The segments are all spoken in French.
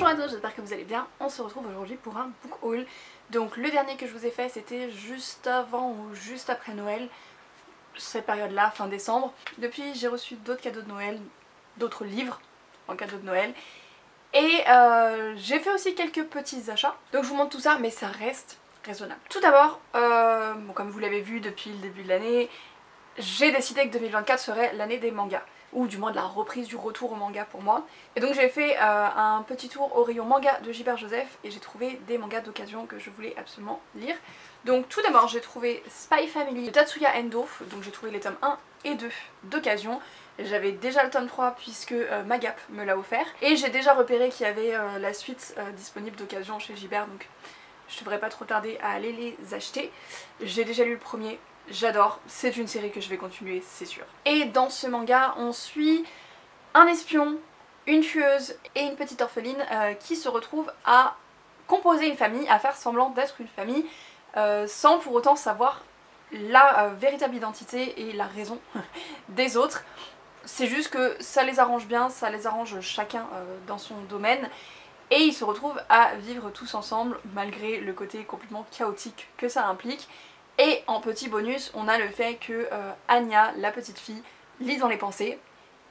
Bonjour à tous, j'espère que vous allez bien. On se retrouve aujourd'hui pour un book haul. Donc le dernier que je vous ai fait c'était juste avant ou juste après Noël, cette période là, fin décembre. Depuis j'ai reçu d'autres cadeaux de Noël, d'autres livres en cadeau de Noël. Et j'ai fait aussi quelques petits achats. Donc je vous montre tout ça mais ça reste raisonnable. Tout d'abord, bon, comme vous l'avez vu depuis le début de l'année, j'ai décidé que 2024 serait l'année des mangas, ou du moins de la reprise du retour au manga pour moi. Et donc j'ai fait un petit tour au rayon manga de Gilbert Joseph et j'ai trouvé des mangas d'occasion que je voulais absolument lire. Donc tout d'abord j'ai trouvé Spy Family de Tatsuya Endo, donc j'ai trouvé les tomes 1 et 2 d'occasion. J'avais déjà le tome 3 puisque Magap me l'a offert. Et j'ai déjà repéré qu'il y avait la suite disponible d'occasion chez Gilbert, donc je devrais pas trop tarder à aller les acheter. J'ai déjà lu le premier. J'adore, c'est une série que je vais continuer, c'est sûr. Et dans ce manga, on suit un espion, une tueuse et une petite orpheline qui se retrouvent à composer une famille, à faire semblant d'être une famille, sans pour autant savoir la véritable identité et la raison des autres. C'est juste que ça les arrange bien, ça les arrange chacun dans son domaine. Et ils se retrouvent à vivre tous ensemble malgré le côté complètement chaotique que ça implique. Et en petit bonus, on a le fait que Anya, la petite fille, lit dans les pensées,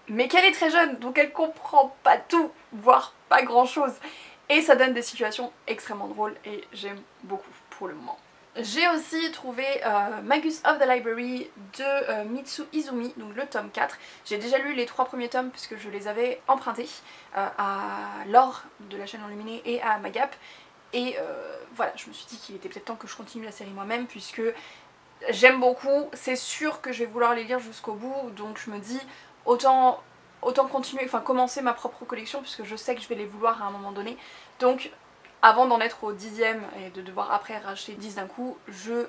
mais qu'elle est très jeune, donc elle comprend pas tout, voire pas grand chose. Et ça donne des situations extrêmement drôles et j'aime beaucoup pour le moment. J'ai aussi trouvé Magus of the Library de Mitsu Izumi, donc le tome 4. J'ai déjà lu les 3 premiers tomes puisque je les avais empruntés à Laure de la chaîne Enluminée et à Magap. Et voilà, je me suis dit qu'il était peut-être temps que je continue la série moi-même puisque j'aime beaucoup, c'est sûr que je vais vouloir les lire jusqu'au bout, donc je me dis autant continuer, enfin commencer ma propre collection puisque je sais que je vais les vouloir à un moment donné. Donc avant d'en être au 10e et de devoir après racheter 10 d'un coup, je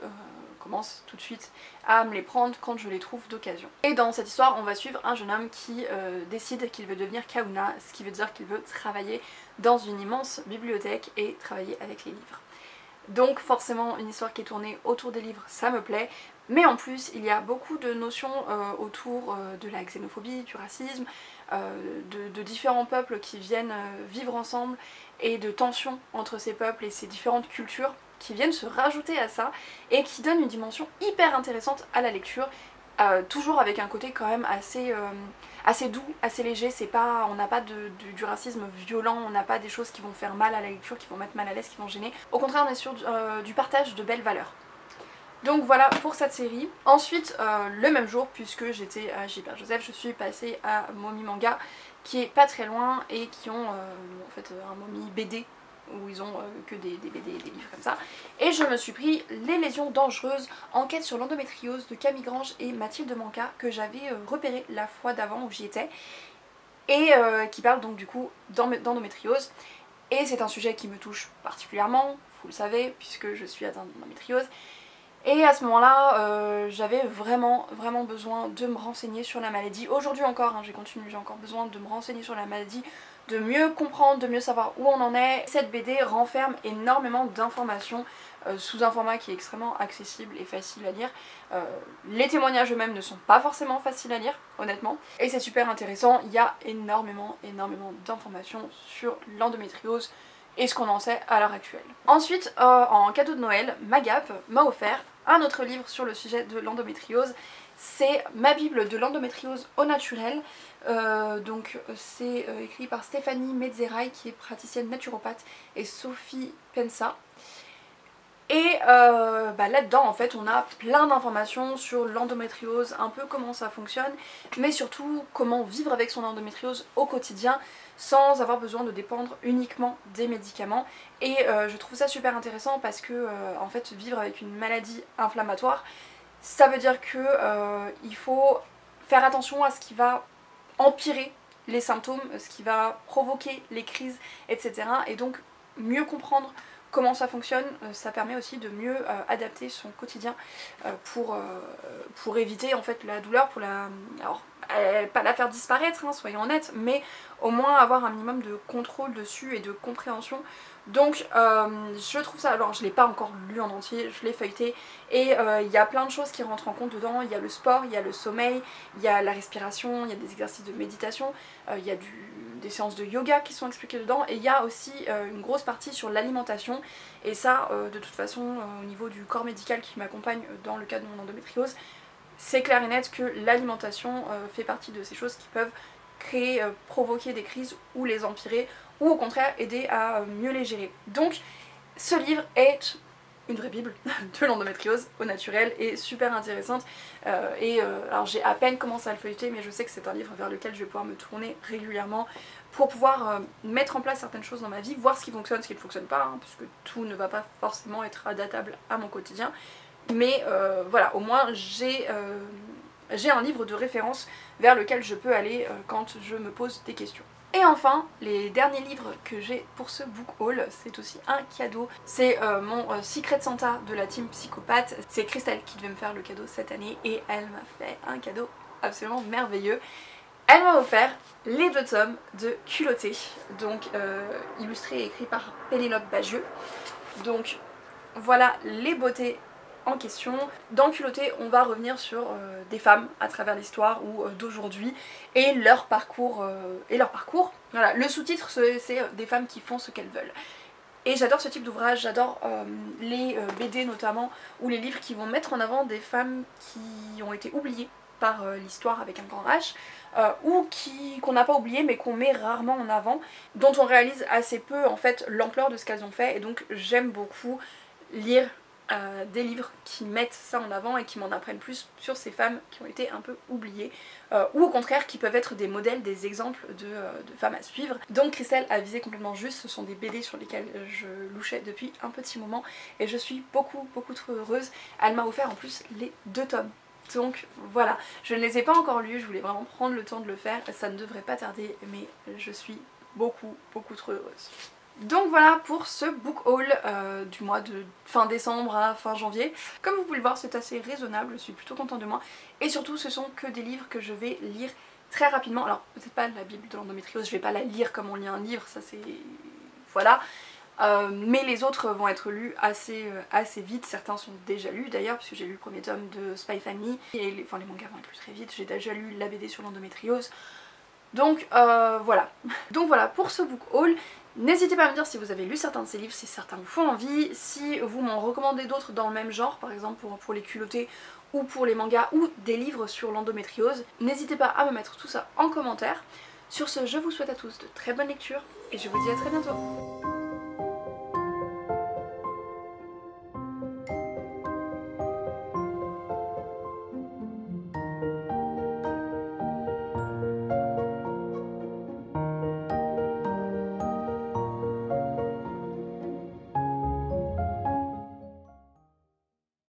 commence tout de suite à me les prendre quand je les trouve d'occasion. Et dans cette histoire on va suivre un jeune homme qui décide qu'il veut devenir Kahuna, ce qui veut dire qu'il veut travailler dans une immense bibliothèque et travailler avec les livres. Donc forcément une histoire qui est tournée autour des livres, ça me plaît, mais en plus il y a beaucoup de notions autour de la xénophobie, du racisme, de différents peuples qui viennent vivre ensemble et de tensions entre ces peuples et ces différentes cultures qui viennent se rajouter à ça et qui donnent une dimension hyper intéressante à la lecture. Toujours avec un côté quand même assez doux, assez léger, on n'a pas du racisme violent, on n'a pas des choses qui vont faire mal à la lecture, qui vont mettre mal à l'aise, qui vont gêner. Au contraire on est sur du partage de belles valeurs. Donc voilà pour cette série. Ensuite le même jour, puisque j'étais à Gilbert Joseph, je suis passée à Momi Manga qui est pas très loin et qui ont en fait un Momi BD où ils ont que des BD et des livres comme ça. Et je me suis pris Les Lésions Dangereuses, enquête sur l'endométriose de Camille Grange et Mathilde Manca, que j'avais repéré la fois d'avant où j'y étais, et qui parle donc du coup d'endométriose. Et c'est un sujet qui me touche particulièrement, vous le savez, puisque je suis atteinte d'endométriose. Et à ce moment-là, j'avais vraiment besoin de me renseigner sur la maladie. Aujourd'hui encore, hein, j'ai encore besoin de me renseigner sur la maladie, de mieux comprendre, de mieux savoir où on en est. Cette BD renferme énormément d'informations sous un format qui est extrêmement accessible et facile à lire. Les témoignages eux-mêmes ne sont pas forcément faciles à lire, honnêtement. Et c'est super intéressant, il y a énormément d'informations sur l'endométriose et ce qu'on en sait à l'heure actuelle. Ensuite, en cadeau de Noël, Magap m'a offert un autre livre sur le sujet de l'endométriose. C'est ma bible de l'endométriose au naturel. Donc c'est écrit par Stéphanie Mezzeraille qui est praticienne naturopathe et Sophie Pensa. Et là-dedans en fait on a plein d'informations sur l'endométriose, un peu comment ça fonctionne, mais surtout comment vivre avec son endométriose au quotidien sans avoir besoin de dépendre uniquement des médicaments. Et je trouve ça super intéressant parce que en fait vivre avec une maladie inflammatoire, ça veut dire que il faut faire attention à ce qui va empirer les symptômes, ce qui va provoquer les crises, etc. Et donc mieux comprendre comment ça fonctionne, ça permet aussi de mieux adapter son quotidien pour éviter en fait la douleur, alors pas la faire disparaître, hein, soyons honnêtes, mais au moins avoir un minimum de contrôle dessus et de compréhension. Donc je trouve ça, alors je l'ai pas encore lu en entier, je l'ai feuilleté et il y a plein de choses qui rentrent en compte dedans. Il y a le sport, il y a le sommeil, il y a la respiration, il y a des exercices de méditation, il y a des séances de yoga qui sont expliquées dedans, et il y a aussi une grosse partie sur l'alimentation, et ça de toute façon au niveau du corps médical qui m'accompagne dans le cas de mon endométriose, c'est clair et net que l'alimentation fait partie de ces choses qui peuvent créer, provoquer des crises ou les empirer, ou au contraire aider à mieux les gérer. Donc ce livre est une vraie bible de l'endométriose au naturel et super intéressante, alors j'ai à peine commencé à le feuilleter, mais je sais que c'est un livre vers lequel je vais pouvoir me tourner régulièrement pour pouvoir mettre en place certaines choses dans ma vie, voir ce qui fonctionne, ce qui ne fonctionne pas, hein, parce que tout ne va pas forcément être adaptable à mon quotidien, mais voilà, au moins j'ai un livre de référence vers lequel je peux aller quand je me pose des questions. Et enfin, les derniers livres que j'ai pour ce book haul, c'est aussi un cadeau. C'est mon Secret Santa de la team Psychopathe. C'est Christelle qui devait me faire le cadeau cette année et elle m'a fait un cadeau absolument merveilleux. Elle m'a offert les 2 tomes de Culotté, donc illustrés et écrits par Pénélope Bagieux. Donc voilà les beautés en question. Dans Culotté, on va revenir sur des femmes à travers l'histoire ou d'aujourd'hui et leur parcours. Voilà, le sous-titre c'est des femmes qui font ce qu'elles veulent. Et j'adore ce type d'ouvrage, j'adore les BD notamment, ou les livres qui vont mettre en avant des femmes qui ont été oubliées par l'histoire avec un grand H, ou qu'on n'a pas oublié mais qu'on met rarement en avant, dont on réalise assez peu en fait l'ampleur de ce qu'elles ont fait, et donc j'aime beaucoup lire des livres qui mettent ça en avant et qui m'en apprennent plus sur ces femmes qui ont été un peu oubliées, ou au contraire qui peuvent être des modèles, des exemples de femmes à suivre. Donc Christelle a visé complètement juste, ce sont des BD sur lesquelles je louchais depuis un petit moment et je suis beaucoup trop heureuse. Elle m'a offert en plus les 2 tomes. Donc voilà, je ne les ai pas encore lus, je voulais vraiment prendre le temps de le faire, ça ne devrait pas tarder, mais je suis beaucoup trop heureuse. Donc voilà pour ce book haul du mois de fin décembre à fin janvier. Comme vous pouvez le voir, c'est assez raisonnable, je suis plutôt contente de moi. Et surtout ce sont que des livres que je vais lire très rapidement. Alors peut-être pas la Bible de l'endométriose, je vais pas la lire comme on lit un livre, ça c'est... voilà. Mais les autres vont être lus assez vite, certains sont déjà lus d'ailleurs, puisque j'ai lu le premier tome de Spy Family, et les mangas vont être lus très vite, j'ai déjà lu la BD sur l'endométriose. Donc voilà. Donc voilà pour ce book haul. N'hésitez pas à me dire si vous avez lu certains de ces livres, si certains vous font envie, si vous m'en recommandez d'autres dans le même genre, par exemple pour les culottés ou pour les mangas ou des livres sur l'endométriose. N'hésitez pas à me mettre tout ça en commentaire. Sur ce, je vous souhaite à tous de très bonnes lectures et je vous dis à très bientôt.